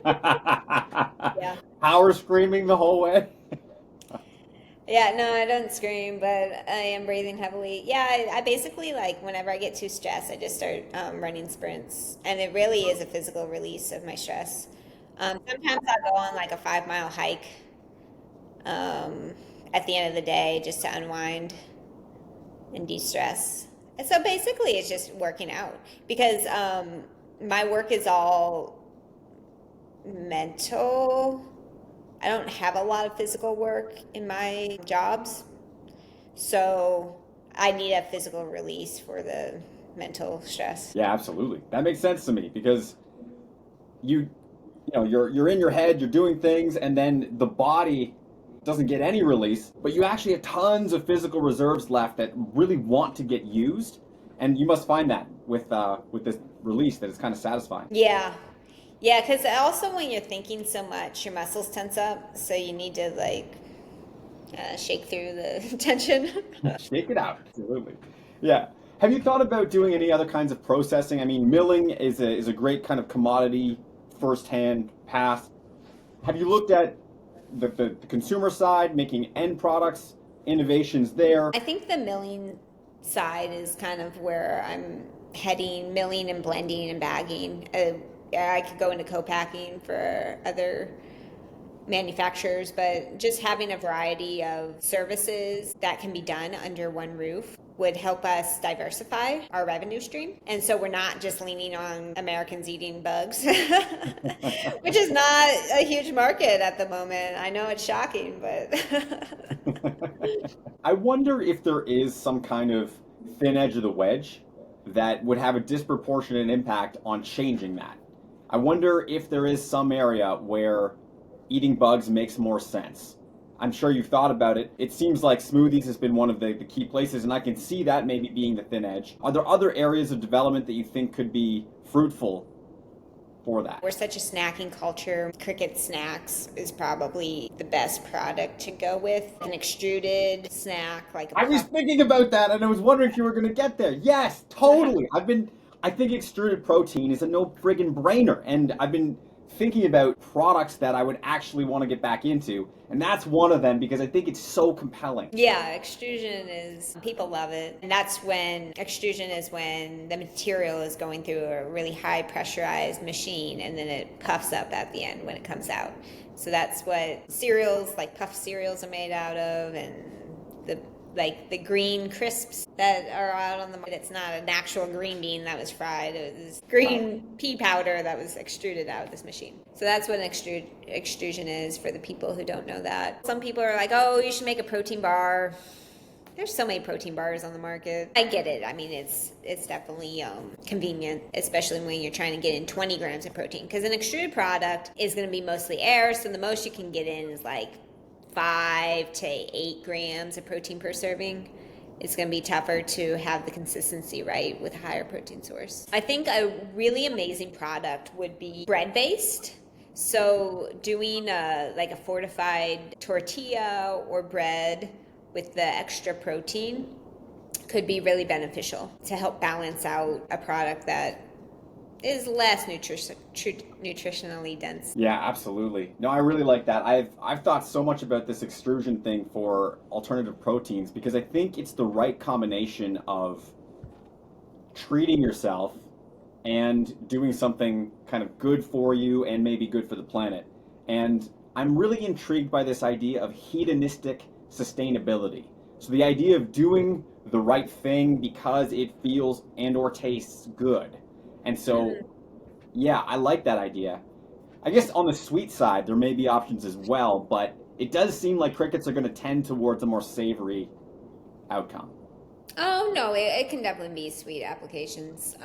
Speaker 2: Yeah.
Speaker 1: Power screaming the whole way.
Speaker 2: Yeah, no, I don't scream, but I am breathing heavily. Yeah, I basically, like, whenever I get too stressed, I just start running sprints. And it really is a physical release of my stress. Sometimes I'll go on like a 5 mile hike at the end of the day just to unwind and de-stress. And so basically it's just working out because my work is all mental. I don't have a lot of physical work in my jobs, so I need a physical release for the mental stress.
Speaker 1: Yeah, absolutely. That makes sense to me because you're in your head, you're doing things, and then the body doesn't get any release, but you actually have tons of physical reserves left that really want to get used, and you must find that with this release that is kind of satisfying.
Speaker 2: Yeah. Yeah, because also when you're thinking so much, your muscles tense up, so you need to like shake through the tension.
Speaker 1: Shake it out. Absolutely. Yeah. Have you thought about doing any other kinds of processing? I mean, milling is a great kind of commodity first-hand path. Have you looked at the consumer side, making end products innovations there?
Speaker 2: I think the milling side is kind of where I'm heading, milling and blending and bagging. I could go into co-packing for other manufacturers, but just having a variety of services that can be done under one roof would help us diversify our revenue stream. And so we're not just leaning on Americans eating bugs, which is not a huge market at the moment. I know it's shocking, but
Speaker 1: I wonder if there is some kind of thin edge of the wedge that would have a disproportionate impact on changing that. I wonder if there is some area where eating bugs makes more sense. I'm sure you've thought about it. It seems like smoothies has been one of the key places, and I can see that maybe being the thin edge. Are there other areas of development that you think could be fruitful for that?
Speaker 2: we're such a snacking culture. Cricket snacks is probably the best product to go with. An extruded snack, like a
Speaker 1: I was thinking about that, and I was wondering if you were going to get there. Yes, totally. I think extruded protein is a no friggin' brainer, and I've been thinking about products that I would actually want to get back into, and that's one of them because I think it's so compelling.
Speaker 2: Yeah, extrusion is, people love it. And extrusion is when the material is going through a really high pressurized machine and then it puffs up at the end when it comes out. So that's what cereals, like puffed cereals, are made out of, and the green crisps that are out on the market. It's not an actual green bean that was fried. It was green pea powder that was extruded out of this machine. So that's what an extrusion is for the people who don't know that. Some people are like, oh, you should make a protein bar. There's so many protein bars on the market. I get it. I mean, it's definitely convenient, especially when you're trying to get in 20 grams of protein. Because an extruded product is going to be mostly air, so the most you can get in is like 5 to 8 grams of protein per serving. It's going to be tougher to have the consistency right with a higher protein source. I think a really amazing product would be bread-based. So doing like a fortified tortilla or bread with the extra protein could be really beneficial to help balance out a product that is less nutritionally dense.
Speaker 1: Yeah, absolutely. No, I really like that. I've thought so much about this extrusion thing for alternative proteins because I think it's the right combination of treating yourself and doing something kind of good for you and maybe good for the planet. And I'm really intrigued by this idea of hedonistic sustainability. So the idea of doing the right thing because it feels and or tastes good. And so, yeah, I like that idea. I guess on the sweet side, there may be options as well, but it does seem like crickets are going to tend towards a more savory outcome.
Speaker 2: Oh no, it can definitely be sweet applications,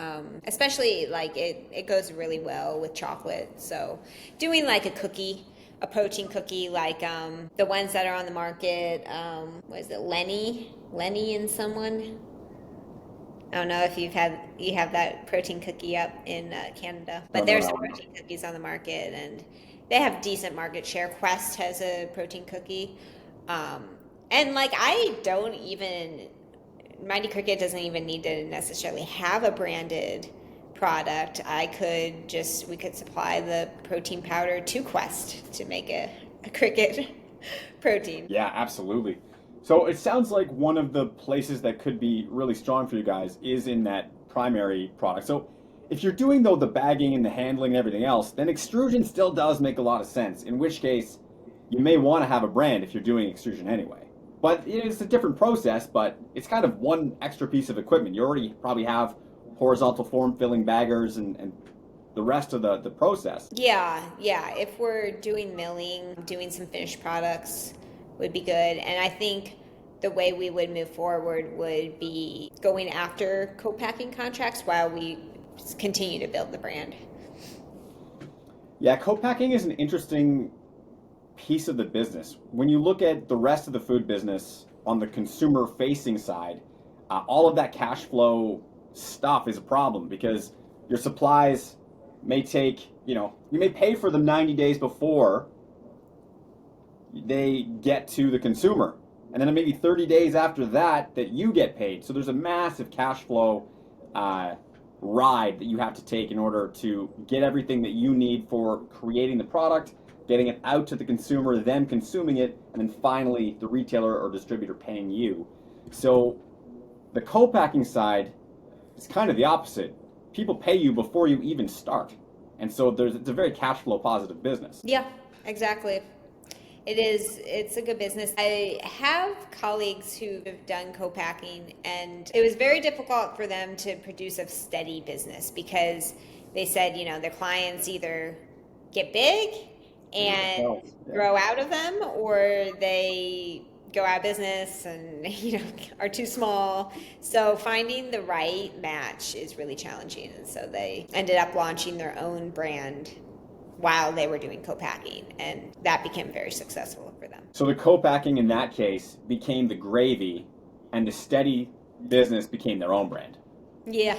Speaker 2: especially like it goes really well with chocolate. So doing like a protein cookie, like the ones that are on the market, what is it, Lenny and someone? I don't know if you have that protein cookie up in Canada, but there's some protein cookies on the market, and they have decent market share. Quest has a protein cookie, and like Mighty Cricket doesn't even need to necessarily have a branded product. We could supply the protein powder to Quest to make a cricket protein.
Speaker 1: Yeah, absolutely. So it sounds like one of the places that could be really strong for you guys is in that primary product. So if you're doing though the bagging and the handling and everything else, then extrusion still does make a lot of sense, in which case you may want to have a brand if you're doing extrusion anyway. But it's a different process, but it's kind of one extra piece of equipment. You already probably have horizontal form filling baggers and the rest of the process.
Speaker 2: Yeah. If we're doing milling, doing some finished products would be good. And I think the way we would move forward would be going after co-packing contracts while we continue to build the brand.
Speaker 1: Yeah, co-packing is an interesting piece of the business. When you look at the rest of the food business on the consumer facing side, all of that cash flow stuff is a problem because your supplies may take, you may pay for them 90 days before they get to the consumer. And then maybe 30 days after that you get paid. So there's a massive cash flow ride that you have to take in order to get everything that you need for creating the product, getting it out to the consumer, them consuming it, and then finally the retailer or distributor paying you. So the co-packing side is kind of the opposite. People pay you before you even start. And so it's a very cash flow positive business.
Speaker 2: Yeah, exactly. It is. It's a good business. I have colleagues who have done co-packing, and it was very difficult for them to produce a steady business because they said, their clients either get big and grow out of them, or they go out of business and are too small. So finding the right match is really challenging, and so they ended up launching their own brand while they were doing co-packing, and that became very successful for them.
Speaker 1: So the co-packing in that case became the gravy, and the steady business became their own brand.
Speaker 2: Yeah.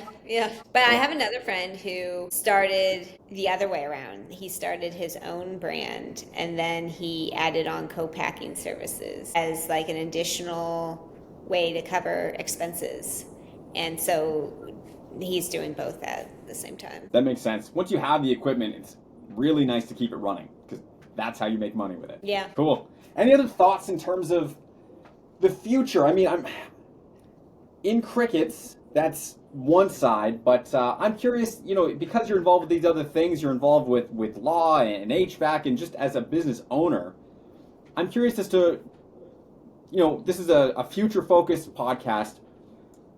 Speaker 2: But I have another friend who started the other way around. He started his own brand, and then he added on co-packing services as like an additional way to cover expenses. And so he's doing both at the same time.
Speaker 1: That makes sense. Once you have the equipment, it's really nice to keep it running because that's how you make money with it.
Speaker 2: Yeah.
Speaker 1: Cool. Any other thoughts in terms of the future? I mean, I'm in crickets, that's one side, but I'm curious, because you're involved with these other things, you're involved with law and HVAC, and just as a business owner, I'm curious as to, this is a future-focused podcast,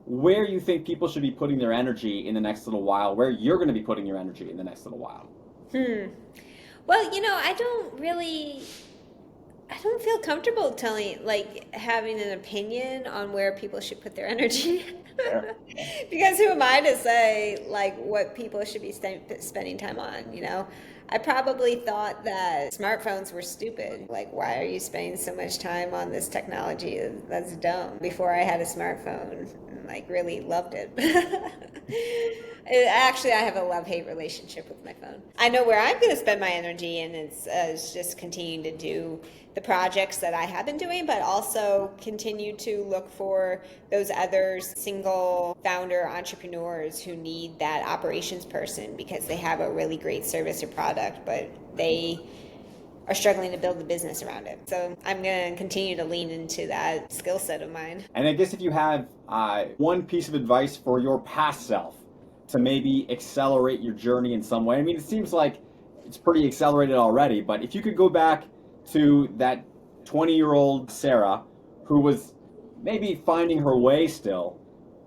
Speaker 1: where you think people should be putting their energy in the next little while, where you're going to be putting your energy in the next little while.
Speaker 2: Well, I don't feel comfortable having an opinion on where people should put their energy. Because who am I to say, what people should be spending time on, I probably thought that smartphones were stupid. Why are you spending so much time on this technology? That's dumb. Before I had a smartphone, really loved it. Actually, I have a love-hate relationship with my phone. I know where I'm going to spend my energy, and it's just continuing to do the projects that I have been doing, but also continue to look for those other single founder entrepreneurs who need that operations person because they have a really great service or product, but they are struggling to build the business around it. So I'm going to continue to lean into that skill set of mine.
Speaker 1: And I guess if you have one piece of advice for your past self to maybe accelerate your journey in some way, I mean, it seems like it's pretty accelerated already, but if you could go back to that 20-year-old Sarah who was maybe finding her way still,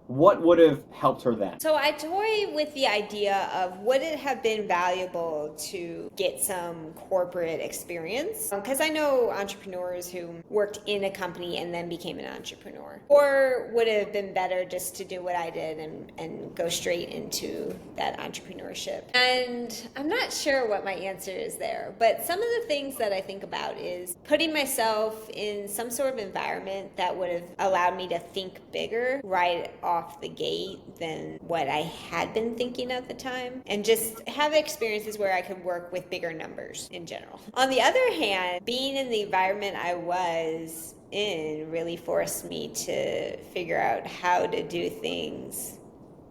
Speaker 1: what would have helped her then?
Speaker 2: So I toy with the idea of would it have been valuable to get some corporate experience? Because I know entrepreneurs who worked in a company and then became an entrepreneur. Or would it have been better just to do what I did and go straight into that entrepreneurship? And I'm not sure what my answer is there, but some of the things that I think about is putting myself in some sort of environment that would have allowed me to think bigger right off the gate than what I had been thinking at the time, and just have experiences where I could work with bigger numbers in general. On the other hand, being in the environment I was in really forced me to figure out how to do things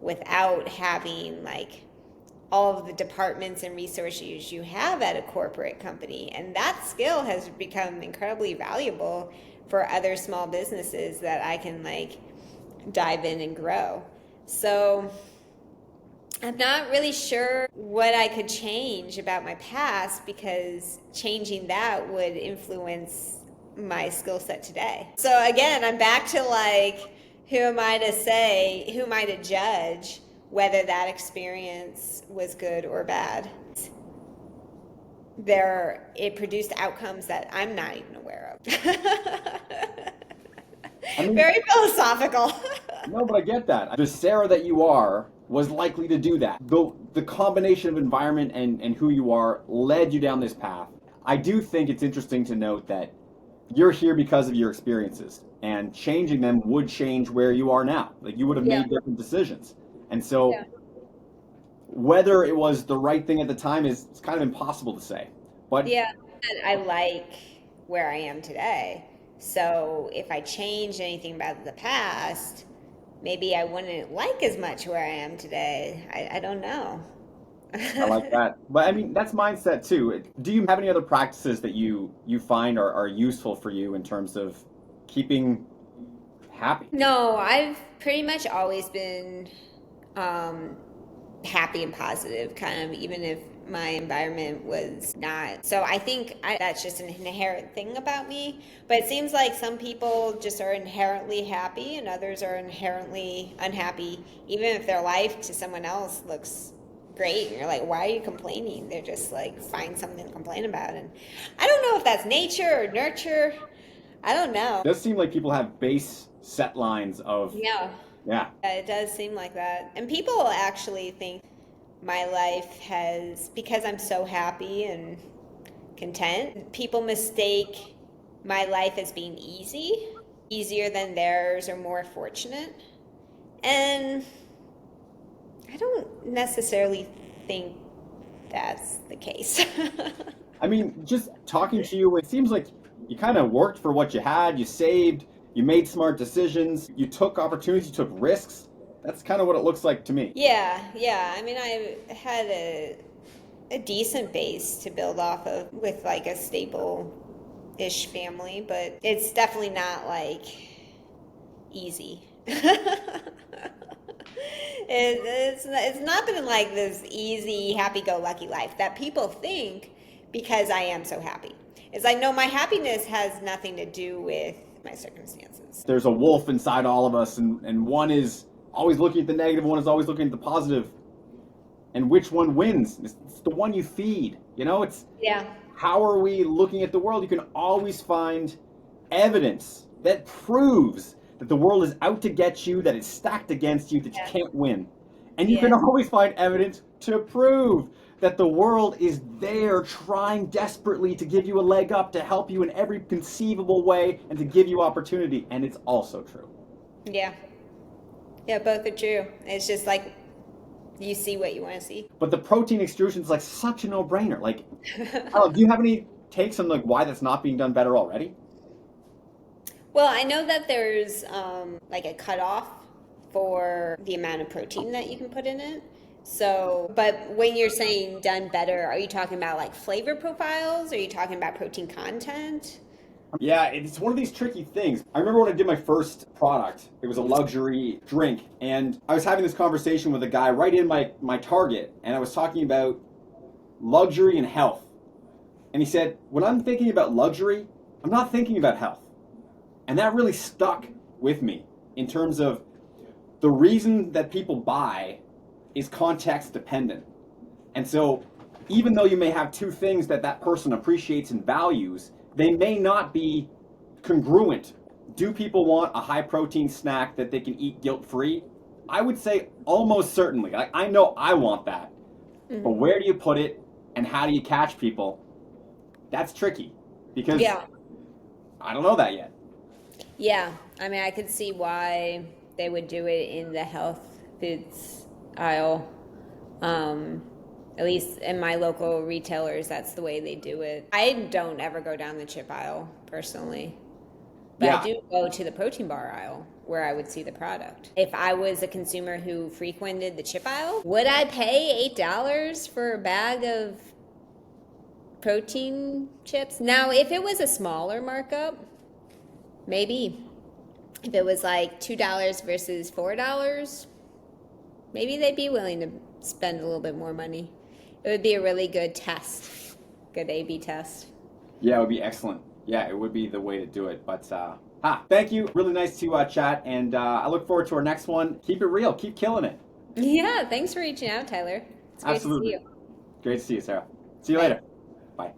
Speaker 2: without having all of the departments and resources you have at a corporate company. And that skill has become incredibly valuable for other small businesses that I can dive in and grow. So I'm not really sure what I could change about my past, because changing that would influence my skill set today. So again, I'm back to who am I to judge whether that experience was good or bad? It produced outcomes that I'm not even aware of. Very philosophical.
Speaker 1: No, but I get that. The Sarah that you are was likely to do that. The combination of environment and who you are led you down this path. I do think it's interesting to note that you're here because of your experiences, and changing them would change where you are now. You would have made different decisions. And so whether it was the right thing at the time is kind of impossible to say. But
Speaker 2: yeah, and I like where I am today. So if I changed anything about the past, maybe I wouldn't like as much where I am today. I don't know.
Speaker 1: I like that. But I mean, that's mindset too. Do you have any other practices that you find are useful for you in terms of keeping happy?
Speaker 2: No, I've pretty much always been um, happy and positive, kind of, even if my environment was not. So I think that's just an inherent thing about me. But it seems like some people just are inherently happy and others are inherently unhappy, even if their life to someone else looks great. And you're like, why are you complaining? They're just like, find something to complain about. And I don't know if that's nature or nurture. I don't know.
Speaker 1: It does seem like people have base set lines of,
Speaker 2: Yeah.
Speaker 1: yeah.
Speaker 2: It does seem like that. And people actually think my life has, because I'm so happy and content, people mistake my life as being easy, easier than theirs or more fortunate. And I don't necessarily think that's the case.
Speaker 1: I mean, just talking to you, it seems like you kind of worked for what you had, you saved, you made smart decisions, you took opportunities, you took risks. That's kind of what it looks like to me.
Speaker 2: Yeah. I mean, I had a decent base to build off of with like a stable-ish family, but it's definitely not like easy. It's not been like this easy, happy-go-lucky life that people think because I am so happy. It's like, no, my happiness has nothing to do with my circumstances.
Speaker 1: There's a wolf inside all of us, and one is always looking at the negative, one is always looking at the positive. And which one wins? It's the one you feed. You know, it's
Speaker 2: Yeah.
Speaker 1: how are we looking at the world? You can always find evidence that proves that the world is out to get you, that it's stacked against you, that you
Speaker 2: Yeah.
Speaker 1: can't win. And you
Speaker 2: Yeah.
Speaker 1: can always find evidence to prove that the world is there trying desperately to give you a leg up, to help you in every conceivable way, and to give you opportunity. And it's also true.
Speaker 2: Yeah. Yeah, both are true. It's just like you see what you want to see.
Speaker 1: But the protein extrusion is like such a no-brainer. Like, oh, do you have any takes on like why that's not being done better already?
Speaker 2: Well, I know that there's like a cutoff for the amount of protein that you can put in it. So, but when you're saying done better, are you talking about like flavor profiles? Are you talking about protein content?
Speaker 1: Yeah, it's one of these tricky things. I remember when I did my first product, it was a luxury drink, and I was having this conversation with a guy right in my target, and I was talking about luxury and health. And he said, when I'm thinking about luxury, I'm not thinking about health. And that really stuck with me in terms of the reason that people buy is context dependent. And so even though you may have two things that that person appreciates and values, they may not be congruent. Do people want a high protein snack that they can eat guilt free? I would say almost certainly. I know I want that. But where do you put it and how do you catch people? That's tricky because
Speaker 2: Yeah.
Speaker 1: I don't know that yet.
Speaker 2: Yeah. I mean, I could see why they would do it in the health foods aisle. At least in my local retailers, that's the way they do it. I don't ever go down the chip aisle personally, but
Speaker 1: Yeah.
Speaker 2: I do go to the protein bar aisle where I would see the product. If I was a consumer who frequented the chip aisle, would I pay $8 for a bag of protein chips? Now, if it was a smaller markup, maybe. If it was like $2 versus $4, maybe they'd be willing to spend a little bit more money. It would be a really good test, good A/B test.
Speaker 1: Yeah, it would be excellent. Yeah, it would be the way to do it. But thank you. Really nice to chat, and I look forward to our next one. Keep it real. Keep killing it.
Speaker 2: Yeah, thanks for reaching out, Tyler. It's great
Speaker 1: Absolutely.
Speaker 2: to see you.
Speaker 1: Great to see you, Sarah. See you later. Bye.